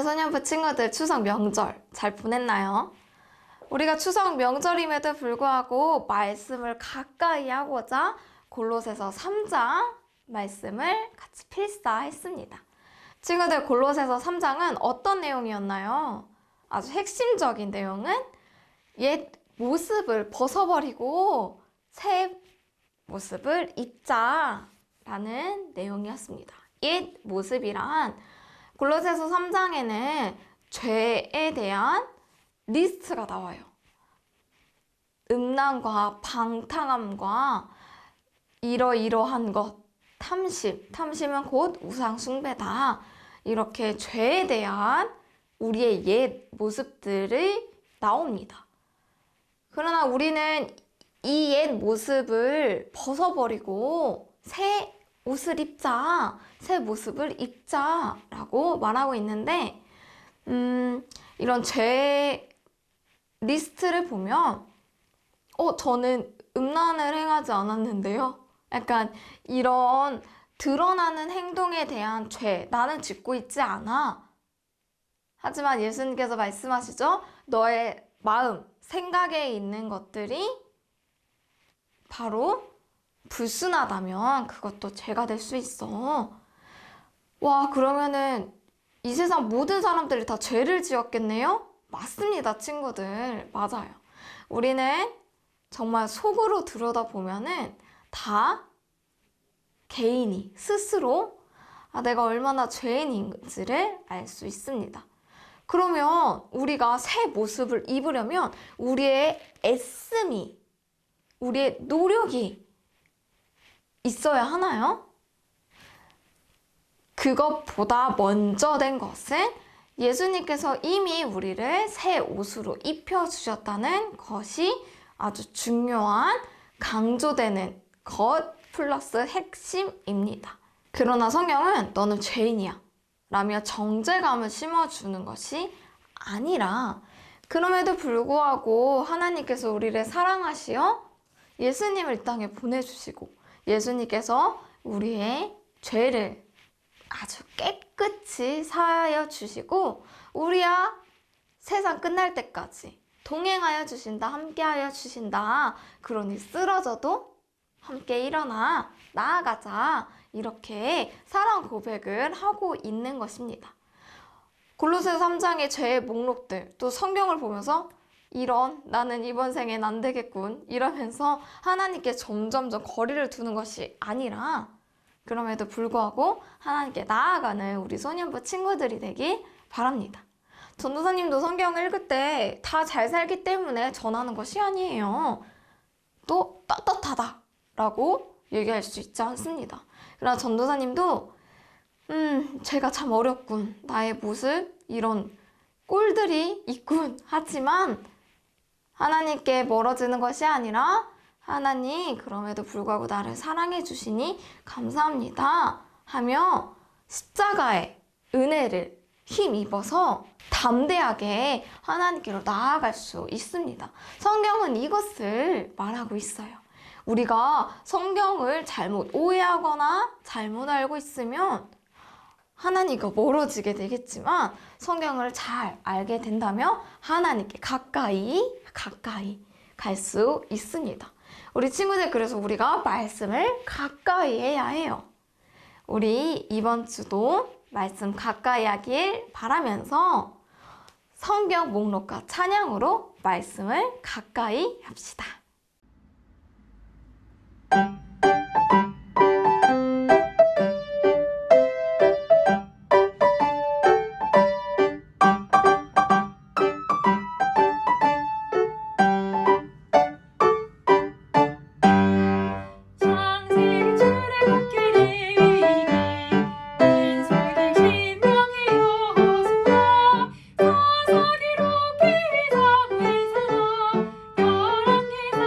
소년부 친구들 추석 명절 잘 보냈나요? 우리가 추석 명절임에도 불구하고 말씀을 가까이 하고자 골로새서 3장 말씀을 같이 필사했습니다. 친구들, 골로새서 3장은 어떤 내용이었나요? 아주 핵심적인 내용은 옛 모습을 벗어버리고 새 모습을 입자라는 내용이었습니다. 옛 모습이란 골로새서 3장에는 죄에 대한 리스트가 나와요. 음란과 방탕함과 이러이러한 것, 탐심은 곧 우상 숭배다. 이렇게 죄에 대한 우리의 옛 모습들이 나옵니다. 그러나 우리는 이 옛 모습을 벗어버리고 새 옷을 입자, 새 모습을 입자라고 말하고 있는데, 이런 죄 리스트를 보면 저는 음란을 행하지 않았는데요. 약간 이런 드러나는 행동에 대한 죄, 나는 짓고 있지 않아. 하지만 예수님께서 말씀하시죠. 너의 마음, 생각에 있는 것들이 바로 불순하다면 그것도 죄가 될 수 있어. 와, 그러면은 이 세상 모든 사람들이 다 죄를 지었겠네요? 맞습니다, 친구들. 맞아요. 우리는 정말 속으로 들여다보면은 다 개인이 스스로 내가 얼마나 죄인인지를 알 수 있습니다. 그러면 우리가 새 모습을 입으려면 우리의 애씀이, 우리의 노력이 있어야 하나요? 그것보다 먼저 된 것은 예수님께서 이미 우리를 새 옷으로 입혀주셨다는 것이 아주 중요한 강조되는 것 플러스 핵심입니다. 그러나 성경은 너는 죄인이야 라며 정죄감을 심어주는 것이 아니라, 그럼에도 불구하고 하나님께서 우리를 사랑하시어 예수님을 이 땅에 보내주시고 예수님께서 우리의 죄를 아주 깨끗이 사하여 주시고 우리와 세상 끝날 때까지 동행하여 주신다, 함께하여 주신다. 그러니 쓰러져도 함께 일어나 나아가자, 이렇게 사랑 고백을 하고 있는 것입니다. 골로새 3장의 죄의 목록들, 또 성경을 보면서 나는 이번 생엔 안 되겠군 이러면서 하나님께 점점점 거리를 두는 것이 아니라, 그럼에도 불구하고 하나님께 나아가는 우리 소년부 친구들이 되길 바랍니다. 전도사님도 성경을 읽을 때 다 잘 살기 때문에 전하는 것이 아니에요. 또 떳떳하다 라고 얘기할 수 있지 않습니다. 그러나 전도사님도 제가 참 어렵군, 나의 모습 이런 꼴들이 있군 하지만 하나님께 멀어지는 것이 아니라, 하나님 그럼에도 불구하고 나를 사랑해 주시니 감사합니다 하며 십자가의 은혜를 힘입어서 담대하게 하나님께로 나아갈 수 있습니다. 성경은 이것을 말하고 있어요. 우리가 성경을 잘못 오해하거나 잘못 알고 있으면 하나님과 멀어지게 되겠지만, 성경을 잘 알게 된다면 하나님께 가까이 갈 수 있습니다. 우리 친구들, 그래서 우리가 말씀을 가까이 해야 해요. 우리 이번 주도 말씀 가까이 하길 바라면서 성경 목록과 찬양으로 말씀을 가까이 합시다. 사사기로 기상의 사랑 열한 기사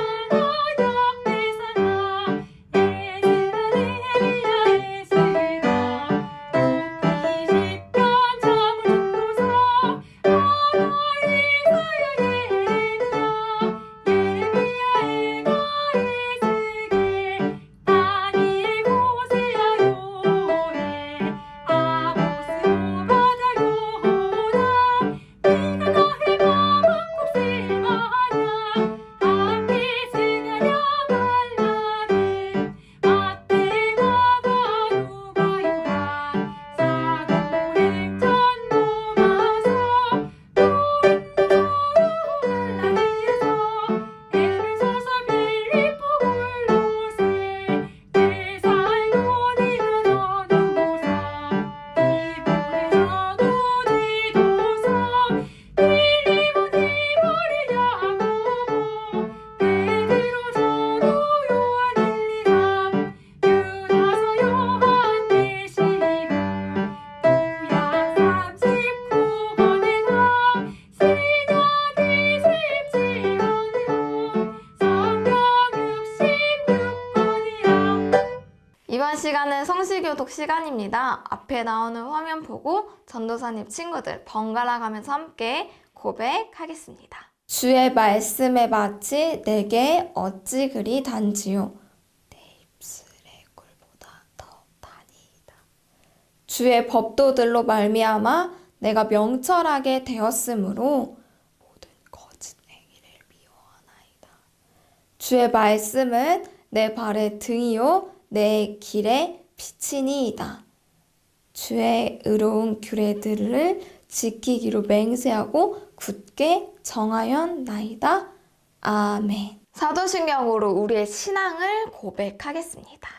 말씀교독 시간입니다. 앞에 나오는 화면 보고 전도사님 친구들 번갈아 가면서 함께 고백하겠습니다. 주의 말씀의 맛이 내게 어찌 그리 단지요. 내 입술의 꿀보다 더 단이다. 주의 법도들로 말미암아 내가 명철하게 되었으므로 모든 거짓 행위를 미워하나이다. 주의 말씀은 내 발의 등이요 내 길의 빛이니이다. 주의 의로운 규례들을 지키기로 맹세하고 굳게 정하였나이다. 아멘. 사도신경으로 우리의 신앙을 고백하겠습니다.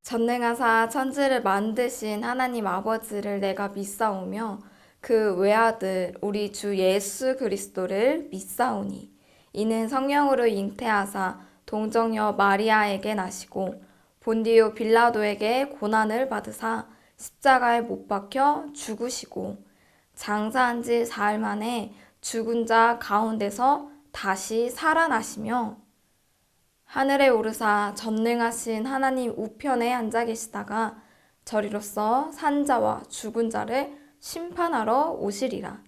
전능하사 천지를 만드신 하나님 아버지를 내가 믿사오며 그 외아들 우리 주 예수 그리스도를 믿사오니 이는 성령으로 잉태하사 동정녀 마리아에게 나시고 본디오 빌라도에게 고난을 받으사 십자가에 못 박혀 죽으시고 장사한 지 사흘 만에 죽은 자 가운데서 다시 살아나시며 하늘에 오르사 전능하신 하나님 우편에 앉아 계시다가 저리로서 산자와 죽은 자를 심판하러 오시리라.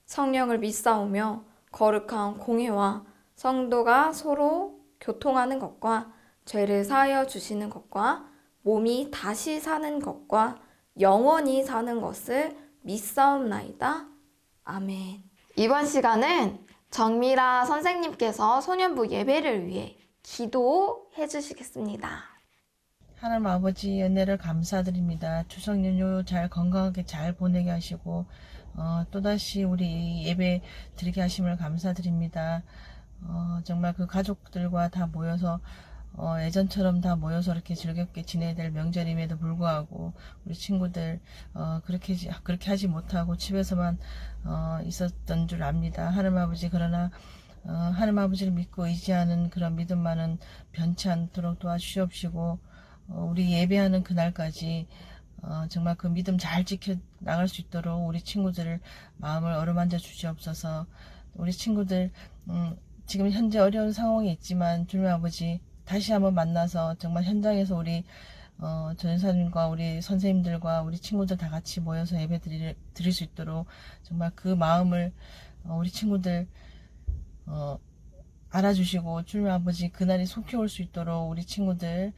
성령을 믿사오며 거룩한 공회와 성도가 서로 교통하는 것과 죄를 사하여 주시는 것과 몸이 다시 사는 것과 영원히 사는 것을 믿사옵나이다. 아멘. 이번 시간은 정미라 선생님께서 소년부 예배를 위해 기도해 주시겠습니다. 하나님 아버지 은혜를 감사드립니다. 추석 연휴 잘 건강하게 잘 보내게 하시고 또다시 우리 예배 드리게 하심을 감사드립니다. 정말 그 가족들과 다 모여서 예전처럼 다 모여서 이렇게 즐겁게 지내야 될 명절임에도 불구하고 우리 친구들 그렇게 하지 못하고 집에서만 있었던 줄 압니다. 하나님 아버지 그러나 하나님 아버지를 믿고 의지하는 그런 믿음만은 변치 않도록 도와주시옵시고 우리 예배하는 그날까지 정말 그 믿음 잘 지켜 나갈 수 있도록 우리 친구들 마음을 어루만져 주시옵소서. 우리 친구들 지금 현재 어려운 상황이 있지만 주님 아버지 다시 한번 만나서 정말 현장에서 우리 전사님과 우리 선생님들과 우리 친구들 다 같이 모여서 예배 드릴 수 있도록 정말 그 마음을 우리 친구들 알아주시고 주님 아버지 그날이 속히 올 수 있도록 우리 친구들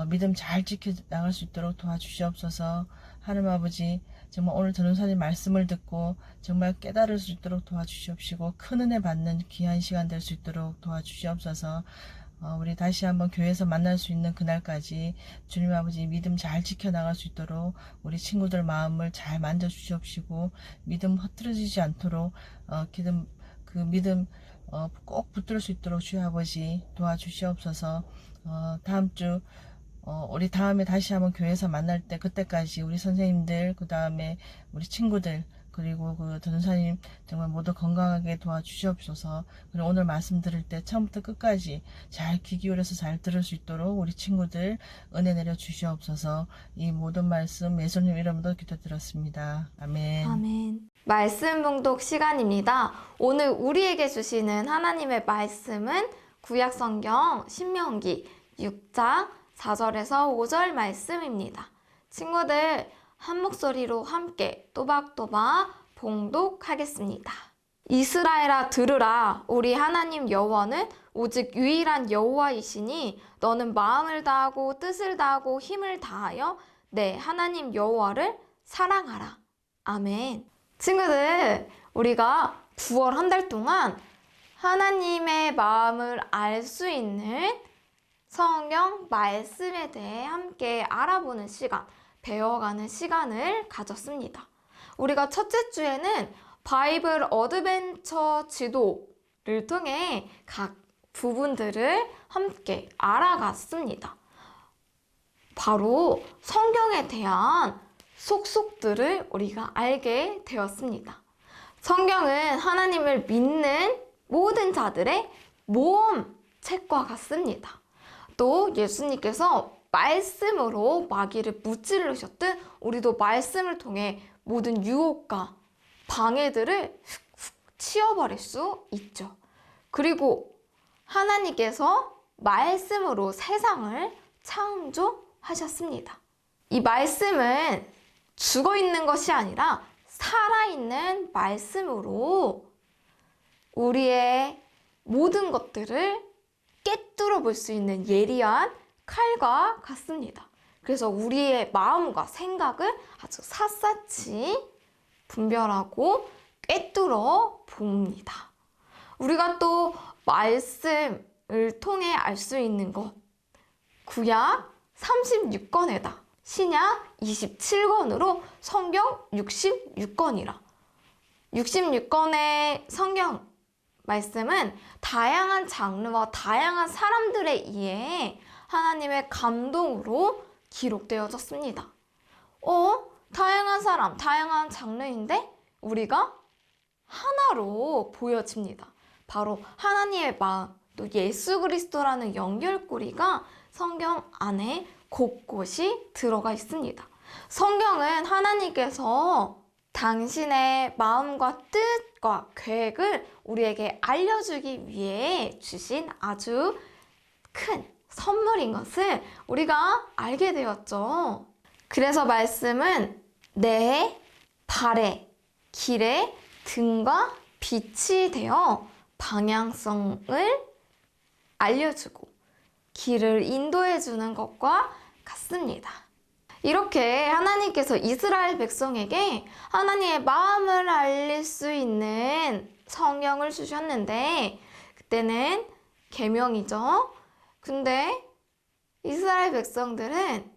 믿음 잘 지켜 나갈 수 있도록 도와주시옵소서. 하나님 아버지 정말 오늘 전도사님 말씀을 듣고 정말 깨달을 수 있도록 도와주시옵시고 큰 은혜 받는 귀한 시간 될 수 있도록 도와주시옵소서. 우리 다시 한번 교회에서 만날 수 있는 그날까지 주님 아버지 믿음 잘 지켜나갈 수 있도록 우리 친구들 마음을 잘 만져주시옵시고 믿음 흐트러지지 않도록 그 믿음 꼭 붙들 수 있도록 주여 아버지 도와주시옵소서. 다음 주 우리 다음에 다시 한번 교회에서 만날 때 그때까지 우리 선생님들 그 다음에 우리 친구들 그리고 그 전사님 정말 모두 건강하게 도와주시옵소서. 그리고 오늘 말씀 들을 때 처음부터 끝까지 잘 귀 기울여서 잘 들을 수 있도록 우리 친구들 은혜 내려 주시옵소서. 이 모든 말씀 예수님 이름으로 기도드렸습니다. 아멘. 아멘. 말씀 봉독 시간입니다. 오늘 우리에게 주시는 하나님의 말씀은 구약성경 신명기 6장 4절에서 5절 말씀입니다. 친구들 한 목소리로 함께 또박또박 봉독하겠습니다. 이스라엘아 들으라. 우리 하나님 여호와는 오직 유일한 여호와이시니 너는 마음을 다하고 뜻을 다하고 힘을 다하여 내 하나님 여호와를 사랑하라. 아멘. 친구들 우리가 9월 한 달 동안 하나님의 마음을 알 수 있는 성경 말씀에 대해 함께 알아보는 시간, 배워가는 시간을 가졌습니다. 우리가 첫째 주에는 바이블 어드벤처 지도를 통해 각 부분들을 함께 알아갔습니다. 바로 성경에 대한 속속들을 우리가 알게 되었습니다. 성경은 하나님을 믿는 모든 자들의 모험책과 같습니다. 또 예수님께서 말씀으로 마귀를 무찌르셨듯 우리도 말씀을 통해 모든 유혹과 방해들을 훅훅 치워버릴 수 있죠. 그리고 하나님께서 말씀으로 세상을 창조하셨습니다. 이 말씀은 죽어 있는 것이 아니라 살아있는 말씀으로 우리의 모든 것들을 꿰뚫어 볼 수 있는 예리한 칼과 같습니다. 그래서 우리의 마음과 생각을 아주 샅샅이 분별하고 꿰뚫어 봅니다. 우리가 또 말씀을 통해 알 수 있는 것, 구약 36권에다 신약 27권으로 성경 66권이라 66권의 성경 말씀은 다양한 장르와 다양한 사람들에 의해 하나님의 감동으로 기록되어졌습니다. 다양한 사람, 다양한 장르인데 우리가 하나로 보여집니다. 바로 하나님의 마음, 또 예수 그리스도라는 연결고리가 성경 안에 곳곳이 들어가 있습니다. 성경은 하나님께서 당신의 마음과 뜻과 계획을 우리에게 알려주기 위해 주신 아주 큰 선물인 것을 우리가 알게 되었죠. 그래서 말씀은 내 발의 길의 등과 빛이 되어 방향성을 알려주고 길을 인도해주는 것과 같습니다. 이렇게 하나님께서 이스라엘 백성에게 하나님의 마음을 알릴 수 있는 성경을 주셨는데 그때는 계명이죠. 근데 이스라엘 백성들은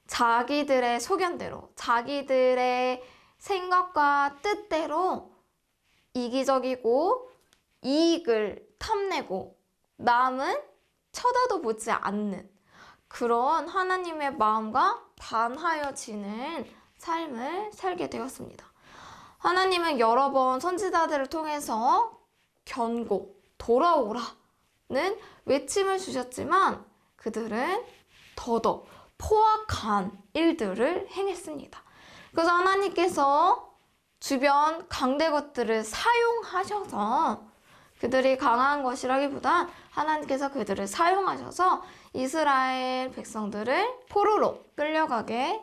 자기들의 소견대로 자기들의 생각과 뜻대로 이기적이고 이익을 탐내고 남은 쳐다도 보지 않는 그런 하나님의 마음과 반하여지는 삶을 살게 되었습니다. 하나님은 여러 번 선지자들을 통해서 견고, 돌아오라는 외침을 주셨지만 그들은 더더 포악한 일들을 행했습니다. 그래서 하나님께서 주변 강대 것들을 사용하셔서 그들이 강한 것이라기보단 하나님께서 그들을 사용하셔서 이스라엘 백성들을 포로로 끌려가게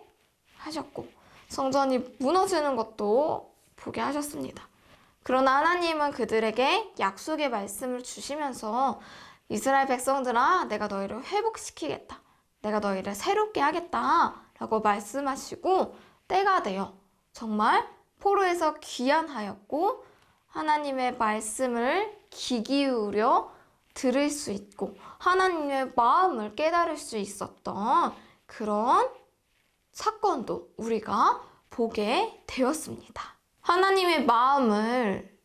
하셨고 성전이 무너지는 것도 보게 하셨습니다. 그러나 하나님은 그들에게 약속의 말씀을 주시면서 이스라엘 백성들아 내가 너희를 회복시키겠다. 내가 너희를 새롭게 하겠다 라고 말씀하시고 때가 되어 정말 포로에서 귀환하였고 하나님의 말씀을 귀 기울여 들을 수 있고 하나님의 마음을 깨달을 수 있었던 그런 사건도 우리가 보게 되었습니다. 하나님의 마음을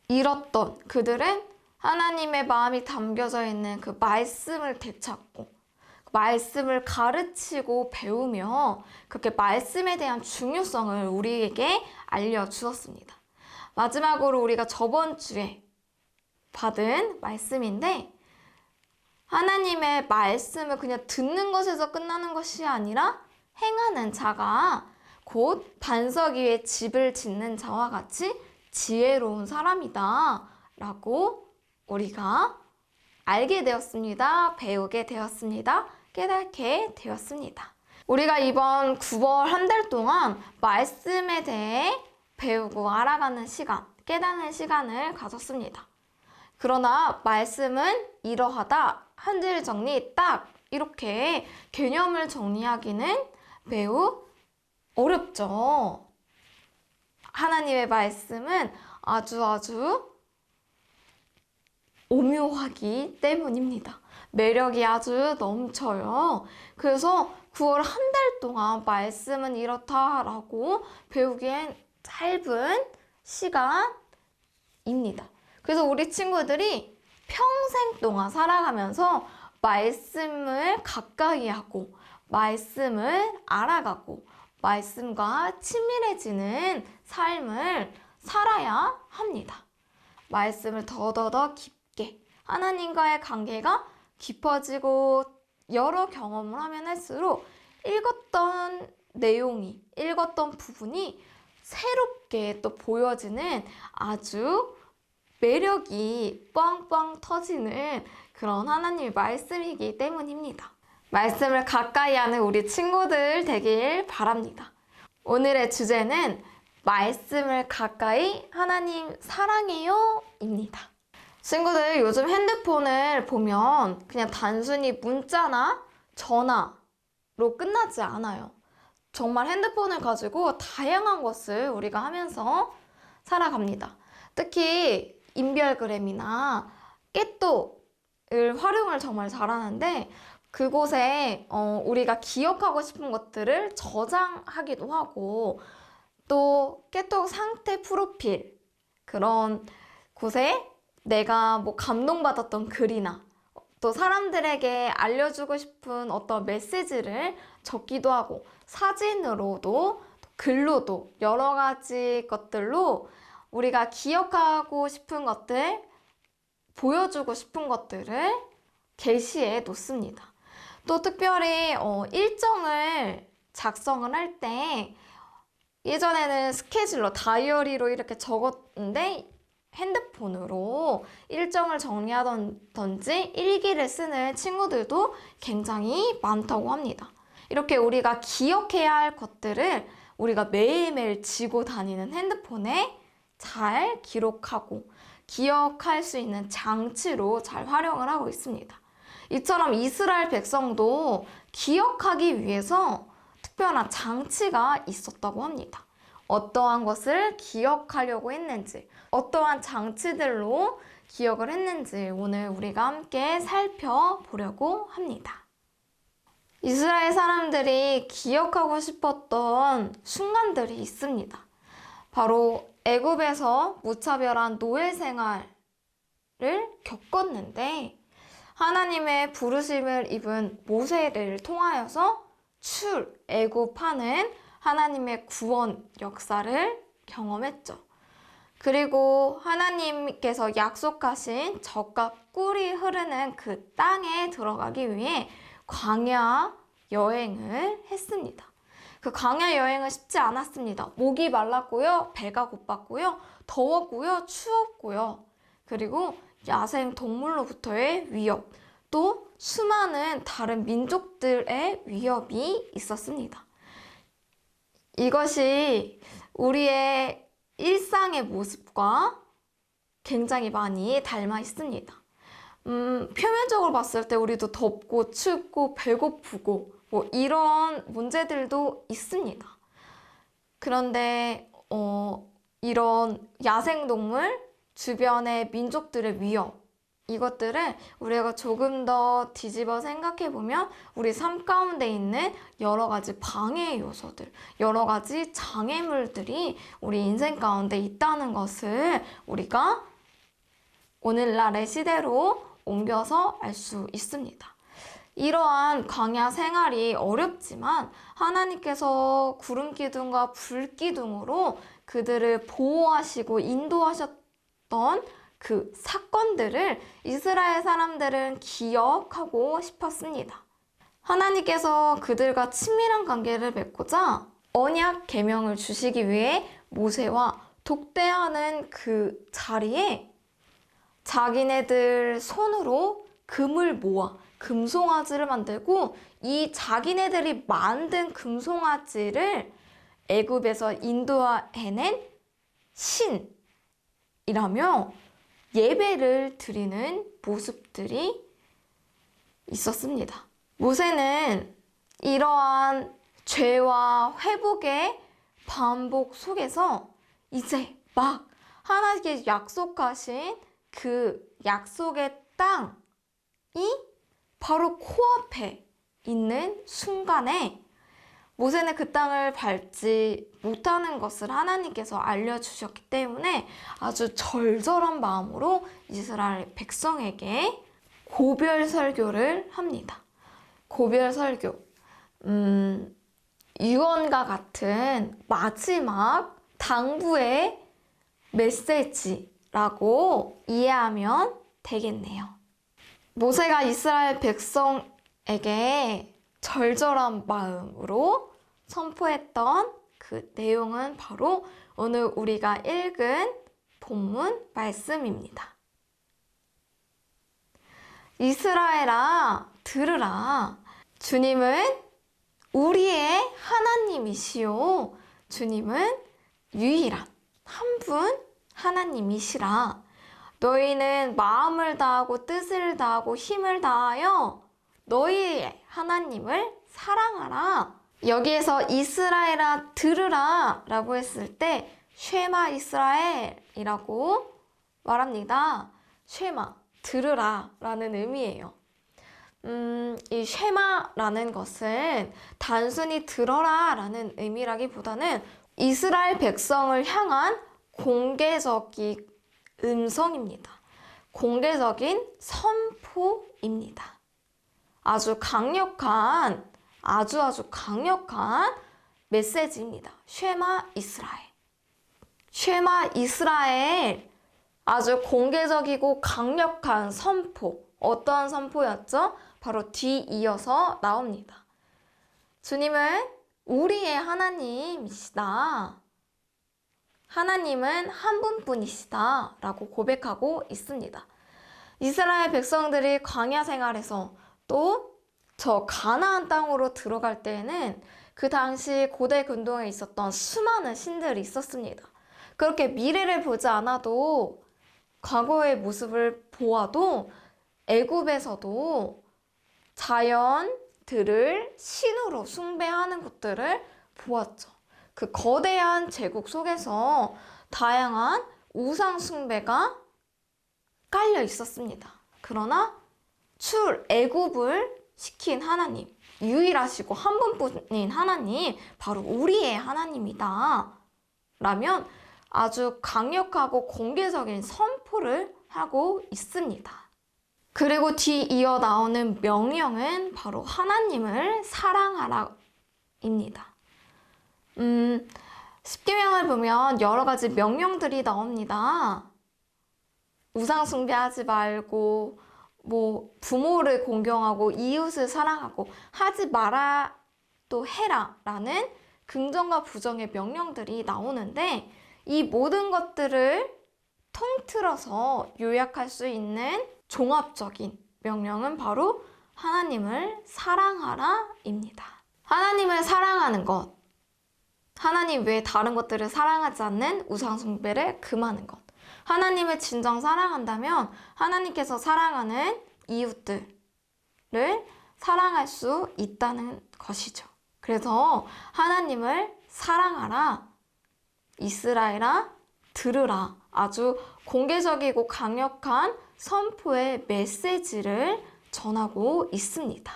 잃었던 그들은 하나님의 마음이 담겨져 있는 그 말씀을 되찾고 말씀을 가르치고 배우며 그렇게 말씀에 대한 중요성을 우리에게 알려주었습니다. 마지막으로 우리가 저번 주에 받은 말씀인데 하나님의 말씀을 그냥 듣는 것에서 끝나는 것이 아니라 행하는 자가 곧 반석 위에 집을 짓는 자와 같이 지혜로운 사람이다 라고 우리가 알게 되었습니다. 배우게 되었습니다. 깨닫게 되었습니다. 우리가 이번 9월 한 달 동안 말씀에 대해 배우고 알아가는 시간, 깨닫는 시간을 가졌습니다. 그러나 말씀은 이러하다, 한 줄 정리 딱 이렇게 개념을 정리하기는 매우 어렵죠. 하나님의 말씀은 아주 오묘하기 때문입니다. 매력이 아주 넘쳐요. 그래서 9월 한 달 동안 말씀은 이렇다라고 배우기엔 짧은 시간입니다. 그래서 우리 친구들이 평생 동안 살아가면서 말씀을 가까이 하고 말씀을 알아가고 말씀과 친밀해지는 삶을 살아야 합니다. 말씀을 더더더 깊게 하나님과의 관계가 깊어지고 여러 경험을 하면 할수록 읽었던 내용이, 읽었던 부분이 새롭게 또 보여지는 아주 매력이 빵빵 터지는 그런 하나님의 말씀이기 때문입니다. 말씀을 가까이 하는 우리 친구들 되길 바랍니다. 오늘의 주제는 말씀을 가까이 하나님 사랑해요 입니다. 친구들, 요즘 핸드폰을 보면 그냥 단순히 문자나 전화로 끝나지 않아요. 정말 핸드폰을 가지고 다양한 것을 우리가 하면서 살아갑니다. 특히 인별그램이나 깨똑을 활용을 정말 잘하는데, 그곳에 우리가 기억하고 싶은 것들을 저장하기도 하고, 또 깨톡 상태 프로필, 그런 곳에 내가 뭐 감동받았던 글이나 또 사람들에게 알려주고 싶은 어떤 메시지를 적기도 하고, 사진으로도 글로도 여러 가지 것들로 우리가 기억하고 싶은 것들, 보여주고 싶은 것들을 게시해 놓습니다. 또 특별히 일정을 작성을 할 때, 예전에는 스케줄로 다이어리로 이렇게 적었는데 핸드폰으로 일정을 정리하던지 일기를 쓰는 친구들도 굉장히 많다고 합니다. 이렇게 우리가 기억해야 할 것들을 우리가 매일매일 쥐고 다니는 핸드폰에 잘 기록하고 기억할 수 있는 장치로 잘 활용을 하고 있습니다. 이처럼 이스라엘 백성도 기억하기 위해서 특별한 장치가 있었다고 합니다. 어떠한 것을 기억하려고 했는지, 어떠한 장치들로 기억을 했는지 오늘 우리가 함께 살펴보려고 합니다. 이스라엘 사람들이 기억하고 싶었던 순간들이 있습니다. 바로 애굽에서 무차별한 노예 생활을 겪었는데, 하나님의 부르심을 입은 모세를 통하여서 출애굽하는 하나님의 구원 역사를 경험했죠. 그리고 하나님께서 약속하신 젖과 꿀이 흐르는 그 땅에 들어가기 위해 광야 여행을 했습니다. 그 광야 여행은 쉽지 않았습니다. 목이 말랐고요, 배가 고팠고요, 더웠고요, 추웠고요. 그리고 야생 동물로부터의 위협, 또 수많은 다른 민족들의 위협이 있었습니다. 이것이 우리의 일상의 모습과 굉장히 많이 닮아 있습니다. 표면적으로 봤을 때 우리도 덥고 춥고 배고프고 뭐 이런 문제들도 있습니다. 그런데 이런 야생동물, 주변의 민족들의 위협, 이것들을 우리가 조금 더 뒤집어 생각해보면 우리 삶 가운데 있는 여러 가지 방해 요소들, 여러 가지 장애물들이 우리 인생 가운데 있다는 것을 우리가 오늘날의 시대로 옮겨서 알 수 있습니다. 이러한 광야 생활이 어렵지만 하나님께서 구름 기둥과 불 기둥으로 그들을 보호하시고 인도하셨던 그 사건들을 이스라엘 사람들은 기억하고 싶었습니다. 하나님께서 그들과 친밀한 관계를 맺고자 언약 계명을 주시기 위해 모세와 독대하는 그 자리에 자기네들 손으로 금을 모아 금송아지를 만들고, 이 자기네들이 만든 금송아지를 애굽에서 인도해낸 신이라며 예배를 드리는 모습들이 있었습니다. 모세는 이러한 죄와 회복의 반복 속에서 이제 막 하나님께 약속하신 그 약속의 땅이 바로 코앞에 있는 순간에 모세는 그 땅을 밟지 못하는 것을 하나님께서 알려주셨기 때문에 아주 절절한 마음으로 이스라엘 백성에게 고별 설교를 합니다. 고별 설교. 유언과 같은 마지막 당부의 메시지라고 이해하면 되겠네요. 모세가 이스라엘 백성에게 절절한 마음으로 선포했던 그 내용은 바로 오늘 우리가 읽은 본문 말씀입니다. 이스라엘아, 들으라. 주님은 우리의 하나님이시요. 주님은 유일한 한 분 하나님이시라. 너희는 마음을 다하고 뜻을 다하고 힘을 다하여 너희의 하나님을 사랑하라. 여기에서 이스라엘아 들으라 라고 했을 때 쉐마 이스라엘이라고 말합니다. 쉐마, 들으라 라는 의미예요. 이 쉐마라는 것은 단순히 들어라 라는 의미라기보다는 이스라엘 백성을 향한 공개적인 음성입니다. 공개적인 선포입니다. 아주 강력한 아주 강력한 메시지입니다. 쉐마 이스라엘. 쉐마 이스라엘. 아주 공개적이고 강력한 선포. 어떠한 선포였죠? 바로 뒤이어서 나옵니다. 주님은 우리의 하나님이시다. 하나님은 한 분뿐이시다 라고 고백하고 있습니다. 이스라엘 백성들이 광야 생활에서 또 저 가나안 땅으로 들어갈 때에는 그 당시 고대 근동에 있었던 수많은 신들이 있었습니다. 그렇게 미래를 보지 않아도 과거의 모습을 보아도 애굽에서도 자연들을 신으로 숭배하는 것들을 보았죠. 그 거대한 제국 속에서 다양한 우상 숭배가 깔려 있었습니다. 그러나 출애굽을 시킨 하나님, 유일하시고 한 분뿐인 하나님, 바로 우리의 하나님이다 라면 아주 강력하고 공개적인 선포를 하고 있습니다. 그리고 뒤이어 나오는 명령은 바로 하나님을 사랑하라입니다. 십계명을 보면 여러 가지 명령들이 나옵니다. 우상 숭배하지 말고 부모를 공경하고 이웃을 사랑하고 하지 마라 또 해라 라는 긍정과 부정의 명령들이 나오는데 이 모든 것들을 통틀어서 요약할 수 있는 종합적인 명령은 바로 하나님을 사랑하라입니다. 하나님을 사랑하는 것, 하나님 외에 다른 것들을 사랑하지 않는 우상 숭배를 금하는 것. 하나님을 진정 사랑한다면 하나님께서 사랑하는 이웃들을 사랑할 수 있다는 것이죠. 그래서 하나님을 사랑하라, 이스라엘아 들으라, 아주 공개적이고 강력한 선포의 메시지를 전하고 있습니다.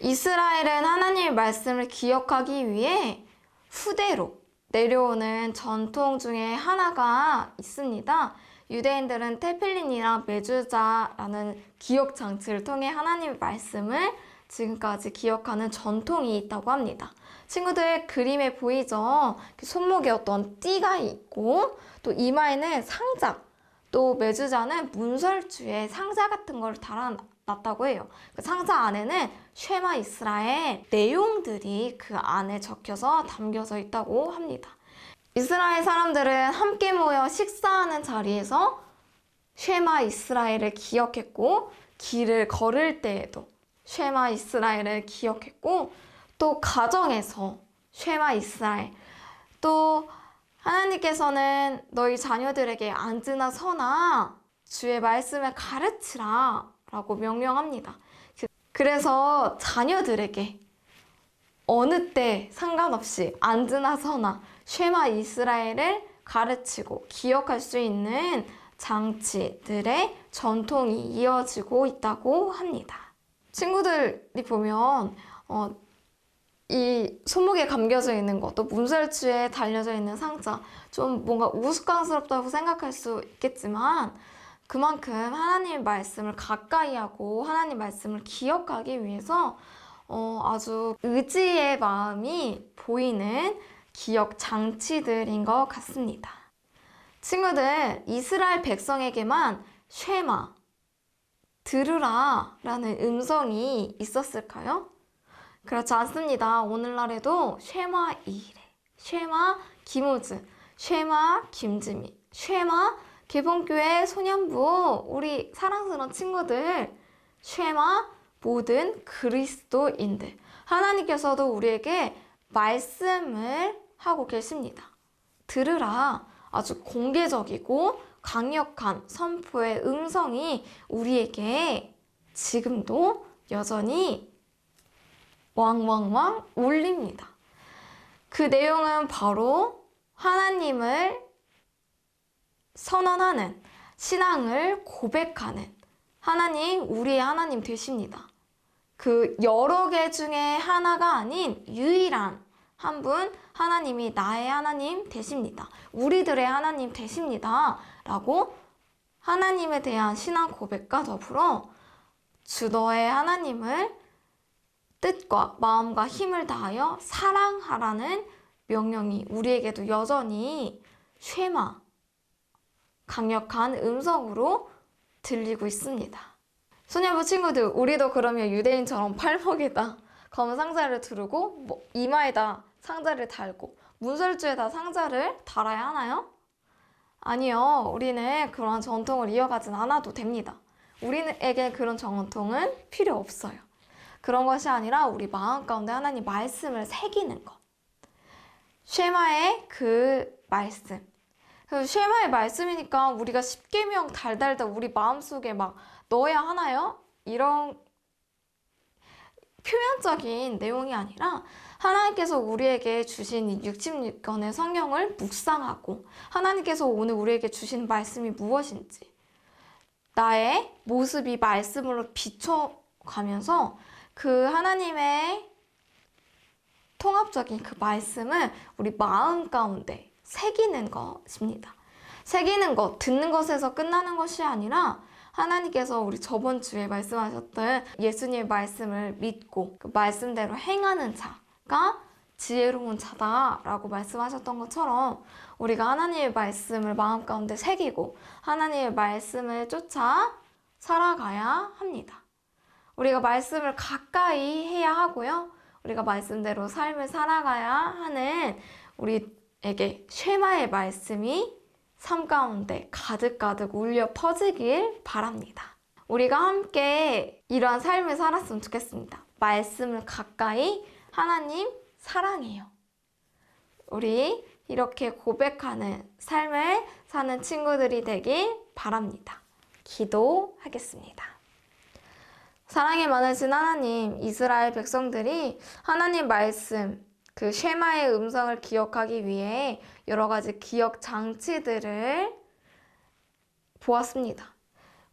이스라엘은 하나님의 말씀을 기억하기 위해 후대로 내려오는 전통 중에 하나가 있습니다. 유대인들은 테필린이랑 메주자라는 기억 장치를 통해 하나님의 말씀을 지금까지 기억하는 전통이 있다고 합니다. 친구들 그림에 보이죠? 손목에 어떤 띠가 있고 또 이마에는 상자, 또 메주자는 문설주에 상자 같은 걸 달아놨다고 해요. 그 상자 안에는 쉐마 이스라엘 내용들이 그 안에 적혀서 담겨져 있다고 합니다. 이스라엘 사람들은 함께 모여 식사하는 자리에서 쉐마 이스라엘을 기억했고 길을 걸을 때에도 쉐마 이스라엘을 기억했고 또 가정에서 쉐마 이스라엘 또 하나님께서는 너희 자녀들에게 앉으나 서나 주의 말씀을 가르치라 라고 명령합니다. 그래서 자녀들에게 어느 때 상관없이 앉으나 서나 쉐마 이스라엘을 가르치고 기억할 수 있는 장치들의 전통이 이어지고 있다고 합니다. 친구들이 보면 이 손목에 감겨져 있는 것, 또 문설주에 달려져 있는 상자, 좀 뭔가 우스꽝스럽다고 생각할 수 있겠지만 그만큼 하나님의 말씀을 가까이 하고 하나님 말씀을 기억하기 위해서 아주 의지의 마음이 보이는 기억 장치들인 것 같습니다. 친구들, 이스라엘 백성에게만 쉐마, 들으라 라는 음성이 있었을까요? 그렇지 않습니다. 오늘날에도 쉐마 이래, 쉐마 김우즈, 쉐마 김지미, 쉐마 개봉교회 소년부 우리 사랑스러운 친구들 쉐마 모든 그리스도인들. 하나님께서도 우리에게 말씀을 하고 계십니다. 들으라. 아주 공개적이고 강력한 선포의 음성이 우리에게 지금도 여전히 왕왕왕 울립니다. 그 내용은 바로 하나님을 선언하는, 신앙을 고백하는 하나님, 우리의 하나님 되십니다. 그 여러 개 중에 하나가 아닌 유일한 한 분, 하나님이 나의 하나님 되십니다. 우리들의 하나님 되십니다. 라고 하나님에 대한 신앙 고백과 더불어 주 너의 하나님을 뜻과 마음과 힘을 다하여 사랑하라는 명령이 우리에게도 여전히 쉐마, 강력한 음성으로 들리고 있습니다. 소녀부 친구들, 우리도 그러면 유대인처럼 팔목에다 검은 상자를 두르고 이마에다 상자를 달고 문설주에다 상자를 달아야 하나요? 아니요. 우리는 그런 전통을 이어가진 않아도 됩니다. 우리에게 그런 전통은 필요 없어요. 그런 것이 아니라 우리 마음 가운데 하나님 말씀을 새기는 것. 쉐마의 그 말씀. 그 쉐마의 말씀이니까 우리가 십계명 달달달 우리 마음속에 막 넣어야 하나요? 이런 표면적인 내용이 아니라 하나님께서 우리에게 주신 이 66권의 성경을 묵상하고 하나님께서 오늘 우리에게 주신 말씀이 무엇인지 나의 모습이 말씀으로 비춰가면서 그 하나님의 통합적인 그 말씀을 우리 마음 가운데 새기는 것입니다. 새기는 것, 듣는 것에서 끝나는 것이 아니라 하나님께서 우리 저번 주에 말씀하셨던 예수님의 말씀을 믿고 그 말씀대로 행하는 자가 지혜로운 자다라고 말씀하셨던 것처럼 우리가 하나님의 말씀을 마음 가운데 새기고 하나님의 말씀을 쫓아 살아가야 합니다. 우리가 말씀을 가까이 해야 하고요. 우리가 말씀대로 삶을 살아가야 하는 우리에게 쉐마의 말씀이 삶 가운데 가득가득 울려 퍼지길 바랍니다. 우리가 함께 이러한 삶을 살았으면 좋겠습니다. 말씀을 가까이, 하나님 사랑해요. 우리 이렇게 고백하는 삶을 사는 친구들이 되길 바랍니다. 기도하겠습니다. 사랑이 많으신 하나님, 이스라엘 백성들이 하나님 말씀, 그 쉐마의 음성을 기억하기 위해 여러 가지 기억 장치들을 보았습니다.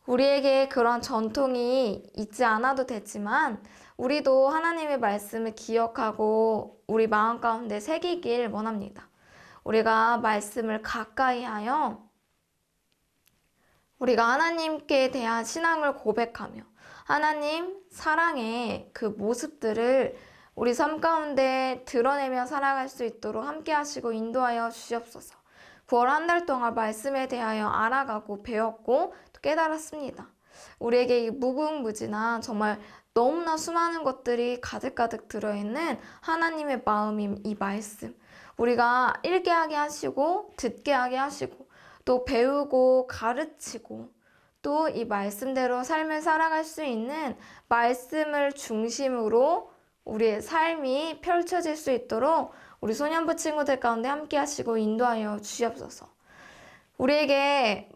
우리에게 그런 전통이 있지 않아도 되지만 우리도 하나님의 말씀을 기억하고 우리 마음 가운데 새기길 원합니다. 우리가 말씀을 가까이 하여 우리가 하나님께 대한 신앙을 고백하며 하나님 사랑의 그 모습들을 우리 삶 가운데 드러내며 살아갈 수 있도록 함께 하시고 인도하여 주시옵소서. 9월 한 달 동안 말씀에 대하여 알아가고 배웠고 또 깨달았습니다. 우리에게 이 무궁무진한 정말 너무나 수많은 것들이 가득가득 들어있는 하나님의 마음인 이 말씀. 우리가 읽게 하게 하시고 듣게 하게 하시고 또 배우고 가르치고 또 이 말씀대로 삶을 살아갈 수 있는 말씀을 중심으로 우리의 삶이 펼쳐질 수 있도록 우리 소년부 친구들 가운데 함께 하시고 인도하여 주시옵소서. 우리에게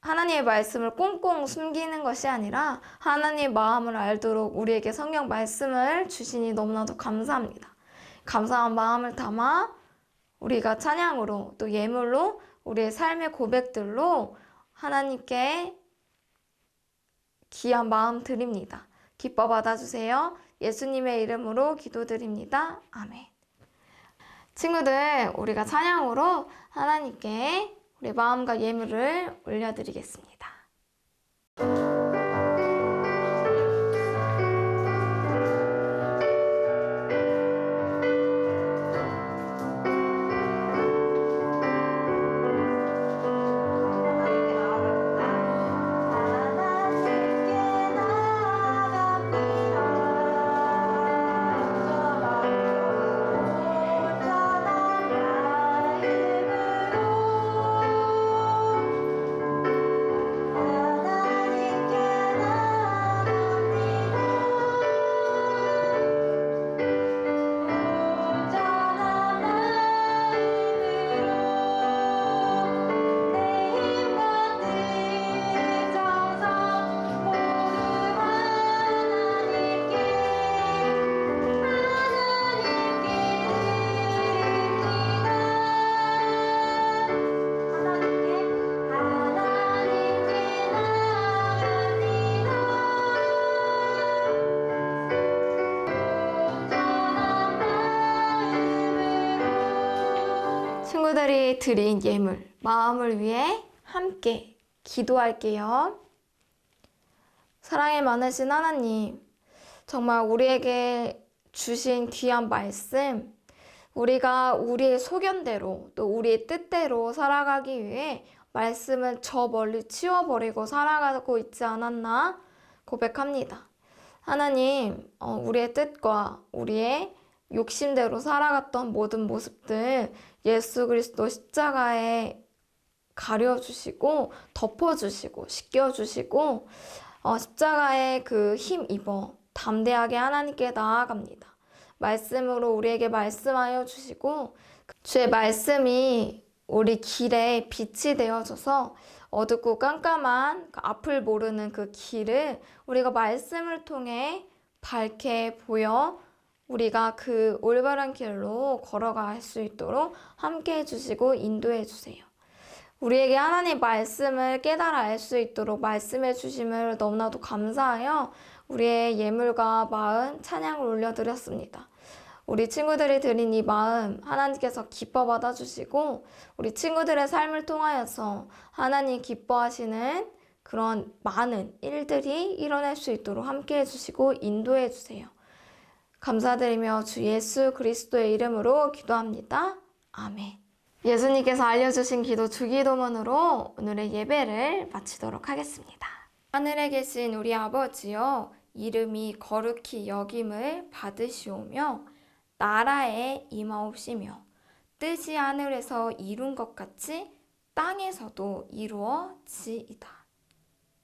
하나님의 말씀을 꽁꽁 숨기는 것이 아니라 하나님의 마음을 알도록 우리에게 성경 말씀을 주시니 너무나도 감사합니다. 감사한 마음을 담아 우리가 찬양으로 또 예물로 우리의 삶의 고백들로 하나님께 귀한 마음 드립니다. 기뻐 받아주세요. 예수님의 이름으로 기도드립니다. 아멘. 친구들, 우리가 찬양으로 하나님께 우리 마음과 예물을 올려드리겠습니다. 친구들이 드린 예물, 마음을 위해 함께 기도할게요. 사랑이 많으신 하나님, 정말 우리에게 주신 귀한 말씀, 우리가 우리의 소견대로 또 우리의 뜻대로 살아가기 위해 말씀을 저 멀리 치워버리고 살아가고 있지 않았나 고백합니다. 하나님, 우리의 뜻과 우리의 욕심대로 살아갔던 모든 모습들 예수 그리스도 십자가에 가려주시고 덮어주시고 씻겨주시고 십자가에 그 힘입어 담대하게 하나님께 나아갑니다. 말씀으로 우리에게 말씀하여 주시고 주의 말씀이 우리 길에 빛이 되어줘서 어둡고 깜깜한 그 앞을 모르는 그 길을 우리가 말씀을 통해 밝게 보여 우리가 그 올바른 길로 걸어갈 수 있도록 함께 해주시고 인도해 주세요. 우리에게 하나님 말씀을 깨달아 알 수 있도록 말씀해 주심을 너무나도 감사하여 우리의 예물과 마음 찬양을 올려드렸습니다. 우리 친구들이 드린 이 마음 하나님께서 기뻐 받아주시고 우리 친구들의 삶을 통하여서 하나님 기뻐하시는 그런 많은 일들이 일어날 수 있도록 함께 해주시고 인도해 주세요. 감사드리며 주 예수 그리스도의 이름으로 기도합니다. 아멘. 예수님께서 알려주신 기도 주기도문으로 오늘의 예배를 마치도록 하겠습니다. 하늘에 계신 우리 아버지여, 이름이 거룩히 여김을 받으시오며 나라에 임하옵시며 뜻이 하늘에서 이룬 것 같이 땅에서도 이루어지이다.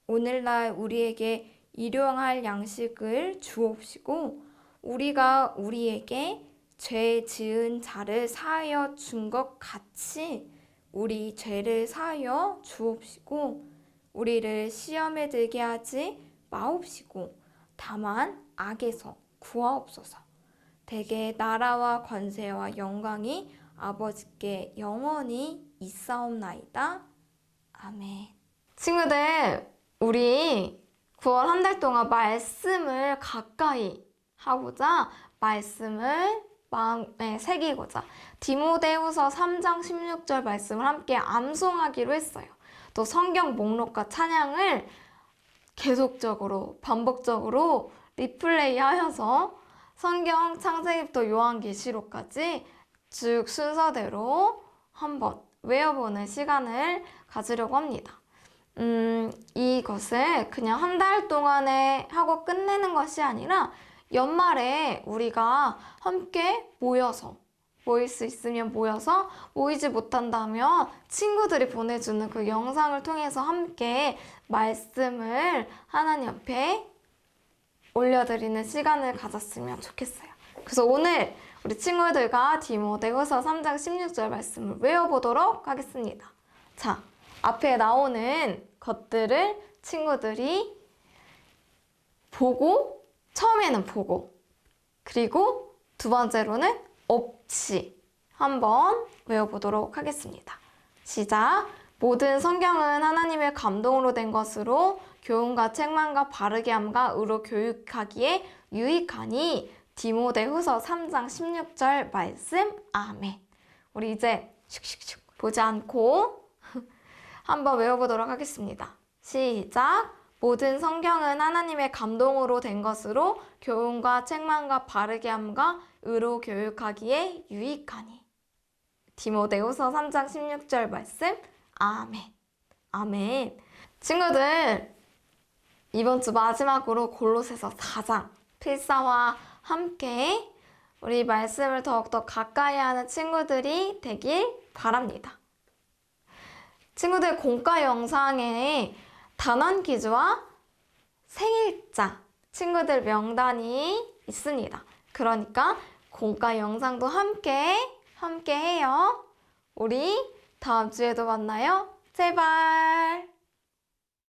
오늘날 우리에게 일용할 양식을 주옵시고 우리가 우리에게 죄 지은 자를 사하여 준 것 같이 우리 죄를 사하여 주옵시고 우리를 시험에 들게 하지 마옵시고 다만 악에서 구하옵소서. 대개 나라와 권세와 영광이 아버지께 영원히 있사옵나이다. 아멘. 친구들, 우리 9월 한 달 동안 말씀을 가까이 하고자 말씀을 마음에 새기고자 디모데후서 3장 16절 말씀을 함께 암송하기로 했어요. 또 성경 목록과 찬양을 계속적으로 반복적으로 리플레이 하여서 성경 창세기부터 요한계시록까지 쭉 순서대로 한번 외워보는 시간을 가지려고 합니다. 이것을 그냥 한 달 동안에 하고 끝내는 것이 아니라 연말에 우리가 함께 모여서 모일 수 있으면 모여서 모이지 못한다면 친구들이 보내주는 그 영상을 통해서 함께 말씀을 하나님 앞에 올려드리는 시간을 가졌으면 좋겠어요. 그래서 오늘 우리 친구들과 디모데후서 3장 16절 말씀을 외워보도록 하겠습니다. 자, 앞에 나오는 것들을 친구들이 보고 처음에는 보고 그리고 두 번째로는 없이 한번 외워보도록 하겠습니다. 시작! 모든 성경은 하나님의 감동으로 된 것으로 교훈과 책망과 바르게 함과 의로 교육하기에 유익하니 디모데후서 3장 16절 말씀 아멘. 우리 이제 슉슉슉 보지 않고 한번 외워보도록 하겠습니다. 시작! 모든 성경은 하나님의 감동으로 된 것으로 교훈과 책망과 바르게 함과 의로 교육하기에 유익하니. 디모데후서 3장 16절 말씀 아멘. 아멘. 친구들, 이번 주 마지막으로 골로새서 4장 필사와 함께 우리 말씀을 더욱더 가까이 하는 친구들이 되길 바랍니다. 친구들, 공과 영상에 단원 퀴즈와 생일자 친구들 명단이 있습니다. 그러니까 공과 영상도 함께 해요. 우리 다음 주에도 만나요. 제발.